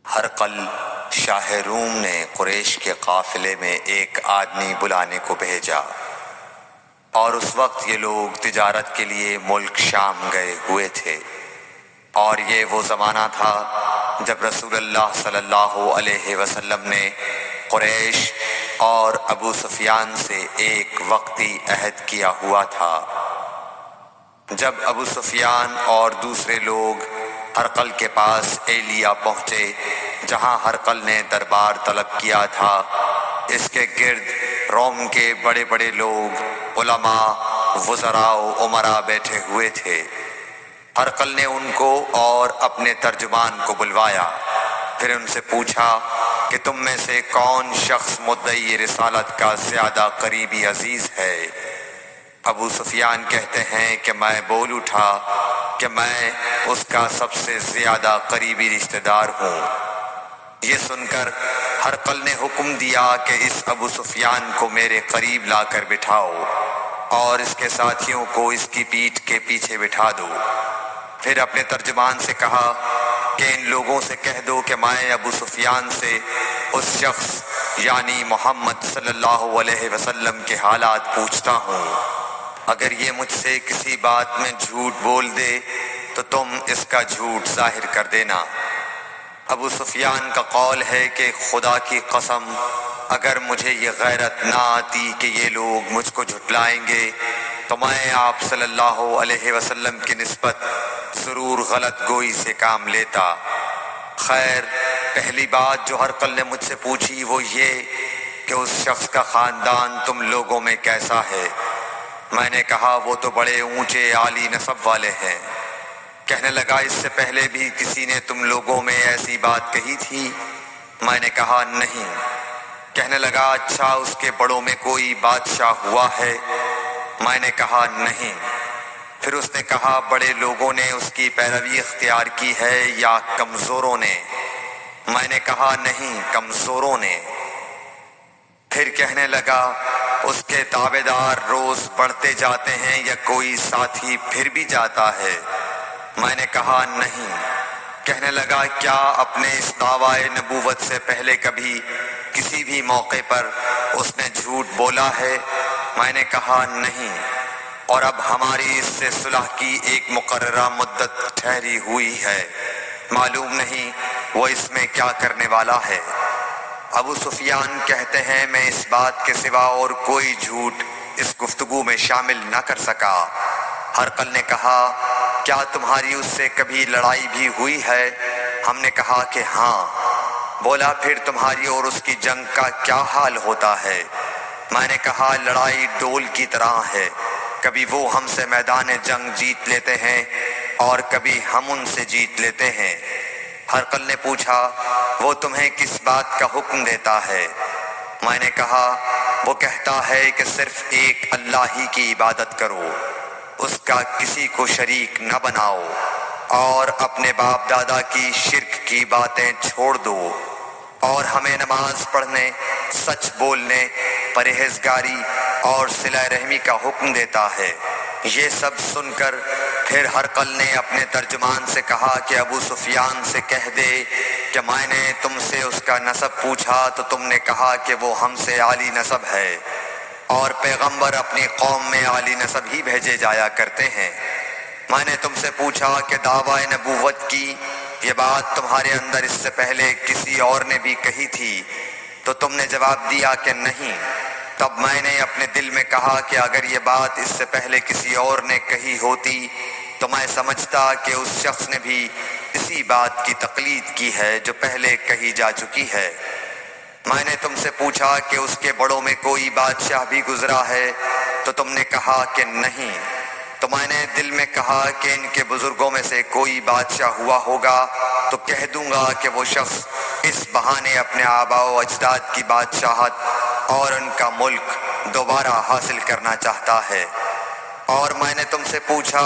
ہرقل شاہ روم نے قریش کے قافلے میں ایک آدمی بلانے کو بھیجا، اور اس وقت یہ لوگ تجارت کے لیے ملک شام گئے ہوئے تھے، اور یہ وہ زمانہ تھا جب رسول اللہ صلی اللہ علیہ وسلم نے قریش اور ابو سفیان سے ایک وقتی عہد کیا ہوا تھا۔ جب ابو سفیان اور دوسرے لوگ ہرقل کے پاس ایلیا پہنچے جہاں ہرقل نے دربار طلب کیا تھا، اس کے گرد روم کے بڑے بڑے لوگ، علماء، وزراء و امراء بیٹھے ہوئے تھے۔ ہرقل نے ان کو اور اپنے ترجمان کو بلوایا، پھر ان سے پوچھا کہ تم میں سے کون شخص مدعی رسالت کا زیادہ قریبی عزیز ہے؟ ابو سفیان کہتے ہیں کہ میں بول اٹھا کہ میں اس کا سب سے زیادہ قریبی رشتہ دار ہوں۔ یہ سن کر ہرقل نے حکم دیا کہ اس ابو سفیان کو میرے قریب لا کر بٹھاؤ اور اس کے ساتھیوں کو اس کی پیٹھ کے پیچھے بٹھا دو۔ پھر اپنے ترجمان سے کہا کہ ان لوگوں سے کہہ دو کہ میں ابو سفیان سے اس شخص یعنی محمد صلی اللہ علیہ وسلم کے حالات پوچھتا ہوں۔ اگر یہ مجھ سے کسی بات میں جھوٹ بول دے تو تم اس کا جھوٹ ظاہر کر دینا۔ ابو سفیان کا قول ہے کہ خدا کی قسم اگر مجھے یہ غیرت نہ آتی کہ یہ لوگ مجھ کو جھٹلائیں گے تو میں آپ صلی اللہ علیہ وسلم کی نسبت ضرور غلط گوئی سے کام لیتا۔ خیر، پہلی بات جو ہرقل نے مجھ سے پوچھی وہ یہ کہ اس شخص کا خاندان تم لوگوں میں کیسا ہے؟ میں نے کہا وہ تو بڑے اونچے عالی نسب والے ہیں۔ کہنے لگا اس سے پہلے بھی کسی نے تم لوگوں میں ایسی بات کہی تھی؟ میں نے کہا نہیں۔ کہنے لگا اچھا اس کے بڑوں میں کوئی بادشاہ ہوا ہے؟ میں نے کہا نہیں۔ پھر اس نے کہا بڑے لوگوں نے اس کی پیروی اختیار کی ہے یا کمزوروں نے؟ میں نے کہا نہیں، کمزوروں نے۔ پھر کہنے لگا اس کے تابعدار روز بڑھتے جاتے ہیں یا کوئی ساتھی پھر بھی جاتا ہے؟ میں نے کہا نہیں۔ کہنے لگا کیا اپنے اس دعویٰ نبوت سے پہلے کبھی کسی بھی موقع پر اس نے جھوٹ بولا ہے؟ میں نے کہا نہیں، اور اب ہماری اس سے صلح کی ایک مقررہ مدت ٹھہری ہوئی ہے، معلوم نہیں وہ اس میں کیا کرنے والا ہے۔ ابو سفیان کہتے ہیں میں اس بات کے سوا اور کوئی جھوٹ اس گفتگو میں شامل نہ کر سکا۔ ہرقل نے کہا کیا تمہاری اس سے کبھی لڑائی بھی ہوئی ہے؟ ہم نے کہا کہ ہاں۔ بولا پھر تمہاری اور اس کی جنگ کا کیا حال ہوتا ہے؟ میں نے کہا لڑائی ڈول کی طرح ہے، کبھی وہ ہم سے میدان جنگ جیت لیتے ہیں اور کبھی ہم ان سے جیت لیتے ہیں۔ ہرقل نے پوچھا وہ تمہیں کس بات کا حکم دیتا ہے؟ میں نے کہا وہ کہتا ہے کہ صرف ایک اللہ ہی کی عبادت کرو، اس کا کسی کو شریک نہ بناؤ، اور اپنے باپ دادا کی شرک کی باتیں چھوڑ دو، اور ہمیں نماز پڑھنے، سچ بولنے، پرہیزگاری اور صلہ رحمی کا حکم دیتا ہے۔ یہ سب سن کر پھر ہرقل نے اپنے ترجمان سے کہا کہ ابو سفیان سے کہہ دے کہ میں نے تم سے اس کا نسب پوچھا تو تم نے کہا کہ وہ ہم سے عالی نسب ہے، اور پیغمبر اپنی قوم میں عالی نسب ہی بھیجے جایا کرتے ہیں۔ میں نے تم سے پوچھا کہ دعویٰ نبوت کی یہ بات تمہارے اندر اس سے پہلے کسی اور نے بھی کہی تھی؟ تو تم نے جواب دیا کہ نہیں۔ تب میں نے اپنے دل میں کہا کہ اگر یہ بات اس سے پہلے کسی اور نے کہی ہوتی تو میں سمجھتا کہ اس شخص نے بھی اسی بات کی تقلید کی ہے جو پہلے کہی جا چکی ہے۔ میں نے تم سے پوچھا کہ اس کے بڑوں میں کوئی بادشاہ بھی گزرا ہے تو تم نے کہا کہ نہیں۔ تو میں نے دل میں کہا کہ ان کے بزرگوں میں سے کوئی بادشاہ ہوا ہوگا تو کہہ دوں گا کہ وہ شخص اس بہانے اپنے آباء و اجداد کی بادشاہت اور ان کا ملک دوبارہ حاصل کرنا چاہتا ہے۔ اور میں نے تم سے پوچھا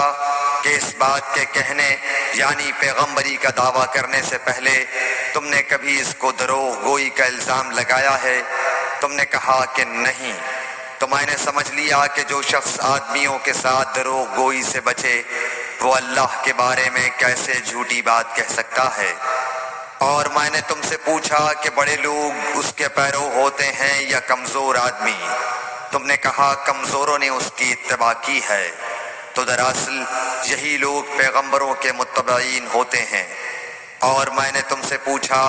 کہ اس بات کے کہنے یعنی پیغمبری کا دعویٰ کرنے سے پہلے تم نے کبھی اس کو دروغ گوئی کا الزام لگایا ہے؟ تم نے کہا کہ نہیں۔ تو میں نے سمجھ لیا کہ جو شخص آدمیوں کے ساتھ دروغ گوئی سے بچے وہ اللہ کے بارے میں کیسے جھوٹی بات کہہ سکتا ہے۔ اور میں نے تم سے پوچھا کہ بڑے لوگ اس کے پیرو ہوتے ہیں یا کمزور آدمی؟ تم نے کہا کمزوروں نے اس کی اتباع کی ہے۔ تو دراصل یہی لوگ پیغمبروں کے متبعین ہوتے ہیں۔ اور میں نے تم سے پوچھا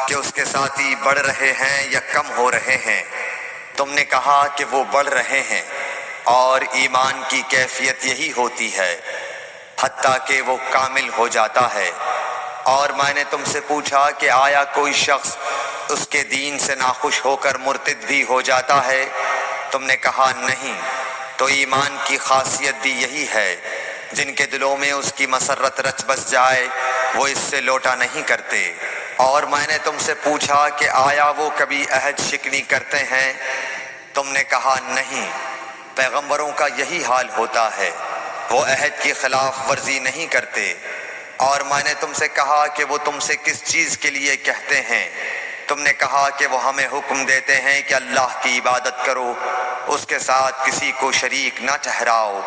کہ اس کے ساتھی بڑھ رہے ہیں یا کم ہو رہے ہیں؟ تم نے کہا کہ وہ بڑھ رہے ہیں، اور ایمان کی کیفیت یہی ہوتی ہے حتیٰ کہ وہ کامل ہو جاتا ہے۔ اور میں نے تم سے پوچھا کہ آیا کوئی شخص اس کے دین سے ناخوش ہو کر مرتد بھی ہو جاتا ہے؟ تم نے کہا نہیں۔ تو ایمان کی خاصیت بھی یہی ہے، جن کے دلوں میں اس کی مسرت رچ بس جائے وہ اس سے لوٹا نہیں کرتے۔ اور میں نے تم سے پوچھا کہ آیا وہ کبھی عہد شکنی کرتے ہیں؟ تم نے کہا نہیں۔ پیغمبروں کا یہی حال ہوتا ہے، وہ عہد کی خلاف ورزی نہیں کرتے۔ اور میں نے تم سے کہا کہ وہ تم سے کس چیز کے لیے کہتے ہیں؟ تم نے کہا کہ وہ ہمیں حکم دیتے ہیں کہ اللہ کی عبادت کرو، اس کے ساتھ کسی کو شریک نہ ٹھہراؤ،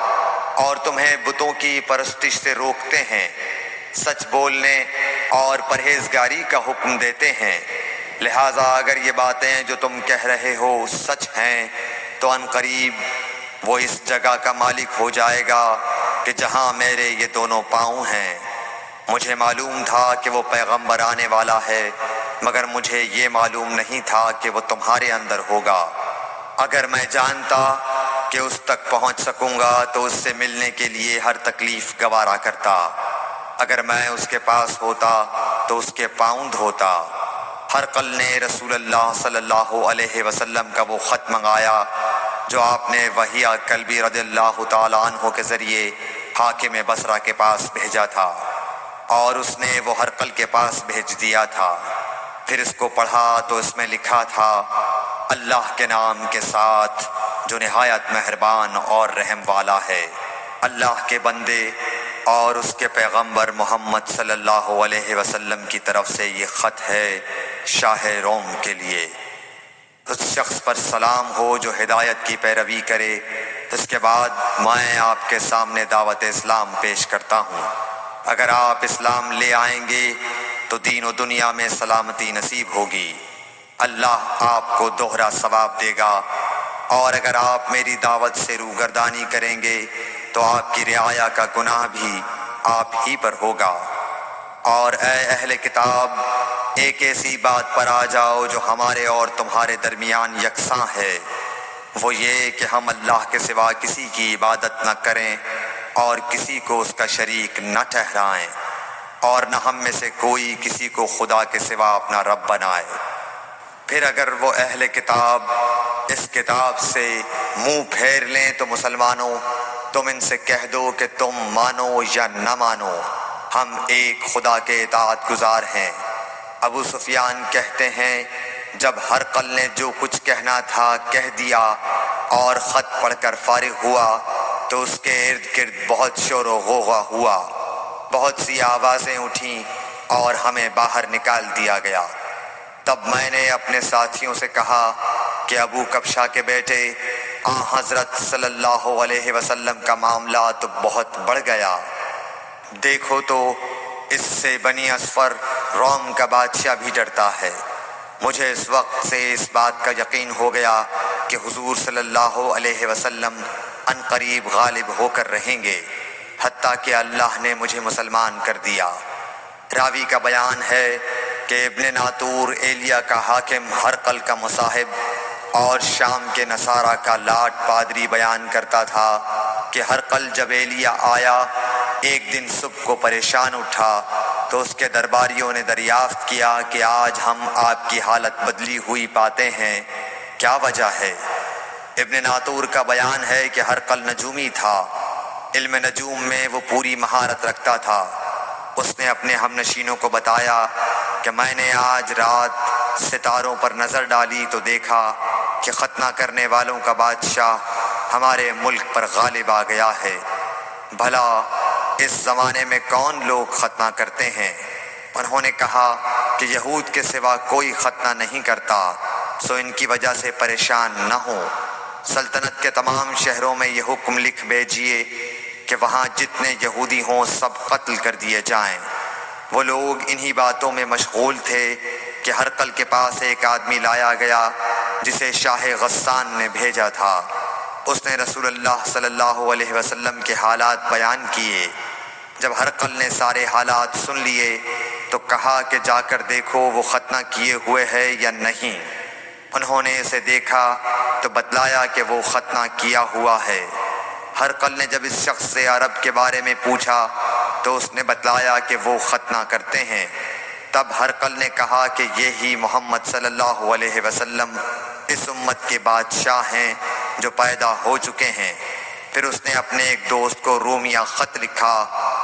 اور تمہیں بتوں کی پرستش سے روکتے ہیں، سچ بولنے اور پرہیزگاری کا حکم دیتے ہیں۔ لہٰذا اگر یہ باتیں جو تم کہہ رہے ہو سچ ہیں تو ان قریب وہ اس جگہ کا مالک ہو جائے گا کہ جہاں میرے یہ دونوں پاؤں ہیں۔ مجھے معلوم تھا کہ وہ پیغمبر آنے والا ہے، مگر مجھے یہ معلوم نہیں تھا کہ وہ تمہارے اندر ہوگا۔ اگر میں جانتا کہ اس تک پہنچ سکوں گا تو اس سے ملنے کے لیے ہر تکلیف گوارا کرتا۔ اگر میں اس کے پاس ہوتا تو اس کے پاؤں دھوتا۔ ہرقل نے رسول اللہ صلی اللہ علیہ وسلم کا وہ خط منگایا جو آپ نے وحیہ کلبی رضی اللہ تعالیٰ عنہ کے ذریعے حاکم بصرہ کے پاس بھیجا تھا، اور اس نے وہ ہرقل کے پاس بھیج دیا تھا۔ پھر اس کو پڑھا تو اس میں لکھا تھا، اللہ کے نام کے ساتھ جو نہایت مہربان اور رحم والا ہے۔ اللہ کے بندے اور اس کے پیغمبر محمد صلی اللہ علیہ وسلم کی طرف سے یہ خط ہے شاہ روم کے لیے۔ اس شخص پر سلام ہو جو ہدایت کی پیروی کرے۔ اس کے بعد میں آپ کے سامنے دعوت اسلام پیش کرتا ہوں۔ اگر آپ اسلام لے آئیں گے تو دین و دنیا میں سلامتی نصیب ہوگی، اللہ آپ کو دوہرا ثواب دے گا، اور اگر آپ میری دعوت سے روگردانی کریں گے تو آپ کی رعایا کا گناہ بھی آپ ہی پر ہوگا۔ اور اے اہل کتاب، ایک ایسی بات پر آ جاؤ جو ہمارے اور تمہارے درمیان یکساں ہے، وہ یہ کہ ہم اللہ کے سوا کسی کی عبادت نہ کریں اور کسی کو اس کا شریک نہ ٹھہرائیں، اور نہ ہم میں سے کوئی کسی کو خدا کے سوا اپنا رب بنائے۔ پھر اگر وہ اہل کتاب اس کتاب سے منہ پھیر لیں تو مسلمانوں، تم ان سے کہہ دو کہ تم مانو یا نہ مانو، ہم ایک خدا کے اطاعت گزار ہیں۔ ابو سفیان کہتے ہیں، جب ہرقل نے جو کچھ کہنا تھا کہہ دیا اور خط پڑھ کر فارغ ہوا تو اس کے ارد گرد بہت شور و غوغا ہوا، بہت سی آوازیں اٹھیں اور ہمیں باہر نکال دیا گیا۔ تب میں نے اپنے ساتھیوں سے کہا کہ ابو کبشہ کے بیٹے حضرت صلی اللہ علیہ وسلم کا معاملہ تو بہت بڑھ گیا۔ دیکھو تو اس سے بنی اصفر روم کا بادشاہ بھی ڈرتا ہے۔ مجھے اس وقت سے اس بات کا یقین ہو گیا کہ حضور صلی اللہ علیہ وسلم ان قریب غالب ہو کر رہیں گے، حتیٰ کہ اللہ نے مجھے مسلمان کر دیا۔ راوی کا بیان ہے کہ ابن ناطور ایلیا کا حاکم ہرقل کا مصاحب اور شام کے نصارہ کا لاٹ پادری بیان کرتا تھا کہ ہرقل جب ایلیا آیا ایک دن صبح کو پریشان اٹھا تو اس کے درباریوں نے دریافت کیا کہ آج ہم آپ کی حالت بدلی ہوئی پاتے ہیں، کیا وجہ ہے؟ ابن ناطور کا بیان ہے کہ ہرقل نجومی تھا، علم نجوم میں وہ پوری مہارت رکھتا تھا۔ اس نے اپنے ہم نشینوں کو بتایا کہ میں نے آج رات ستاروں پر نظر ڈالی تو دیکھا کہ ختنہ کرنے والوں کا بادشاہ ہمارے ملک پر غالب آ گیا ہے۔ بھلا اس زمانے میں کون لوگ ختنہ کرتے ہیں؟ انہوں نے کہا کہ یہود کے سوا کوئی ختنہ نہیں کرتا، سو ان کی وجہ سے پریشان نہ ہوں۔ سلطنت کے تمام شہروں میں یہ حکم لکھ بھیجیے کہ وہاں جتنے یہودی ہوں سب قتل کر دیے جائیں۔ وہ لوگ انہی باتوں میں مشغول تھے کہ ہرقل کے پاس ایک آدمی لایا گیا جسے شاہ غسان نے بھیجا تھا۔ اس نے رسول اللہ صلی اللہ علیہ وسلم کے حالات بیان کیے۔ جب ہرقل نے سارے حالات سن لیے تو کہا کہ جا کر دیکھو وہ ختنہ کیے ہوئے ہے یا نہیں۔ انہوں نے اسے دیکھا تو بتلایا کہ وہ ختنہ کیا ہوا ہے۔ ہرقل نے جب اس شخص سے عرب کے بارے میں پوچھا تو اس نے بتلایا کہ وہ ختنہ کرتے ہیں۔ تب ہرقل نے کہا کہ یہی محمد صلی اللہ علیہ وسلم اس امت کے بادشاہ ہیں جو پیدا ہو چکے ہیں۔ پھر اس نے اپنے ایک دوست کو رومیہ خط لکھا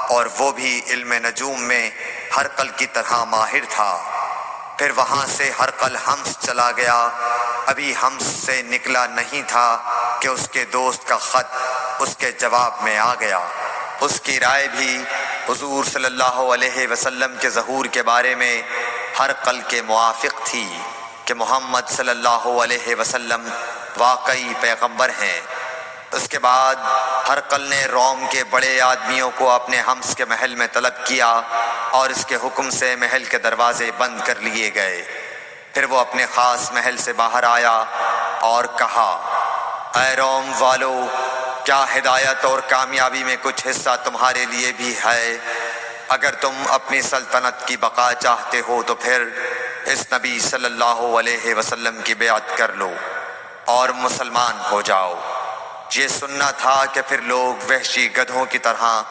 اور وہ بھی علم نجوم میں ہرقل کی طرح ماہر تھا۔ پھر وہاں سے ہرقل حمص چلا گیا۔ ابھی حمص سے نکلا نہیں تھا کہ اس کے دوست کا خط اس کے جواب میں آ گیا۔ اس کی رائے بھی حضور صلی اللہ علیہ وسلم کے ظہور کے بارے میں ہرقل کے موافق تھی کہ محمد صلی اللہ علیہ وسلم واقعی پیغمبر ہیں۔ اس کے بعد ہرقل نے روم کے بڑے آدمیوں کو اپنے حمص کے محل میں طلب کیا اور اس کے حکم سے محل کے دروازے بند کر لیے گئے۔ پھر وہ اپنے خاص محل سے باہر آیا اور کہا، اے روم والو، کیا ہدایت اور کامیابی میں کچھ حصہ تمہارے لیے بھی ہے؟ اگر تم اپنی سلطنت کی بقا چاہتے ہو تو پھر اس نبی صلی اللہ علیہ وسلم کی بیعت کر لو اور مسلمان ہو جاؤ۔ یہ سننا تھا کہ پھر لوگ وحشی گدھوں کی طرح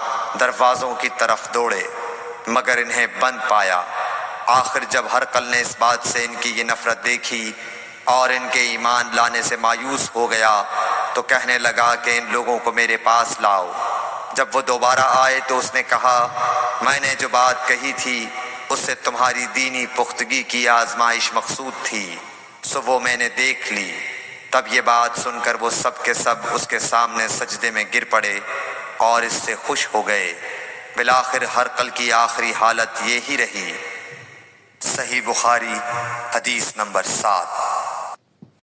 دروازوں کی طرف دوڑے مگر انہیں بند پایا۔ آخر جب ہرقل نے اس بات سے ان کی یہ نفرت دیکھی اور ان کے ایمان لانے سے مایوس ہو گیا تو کہنے لگا کہ ان لوگوں کو میرے پاس لاؤ۔ جب وہ دوبارہ آئے تو اس نے کہا، میں نے جو بات کہی تھی اس سے تمہاری دینی پختگی کی آزمائش مقصود تھی، سو وہ میں نے دیکھ لی۔ تب یہ بات سن کر وہ سب کے سب اس کے سامنے سجدے میں گر پڑے اور اس سے خوش ہو گئے۔ بالآخر ہرقل کی آخری حالت یہی رہی۔ صحیح بخاری حدیث نمبر 7۔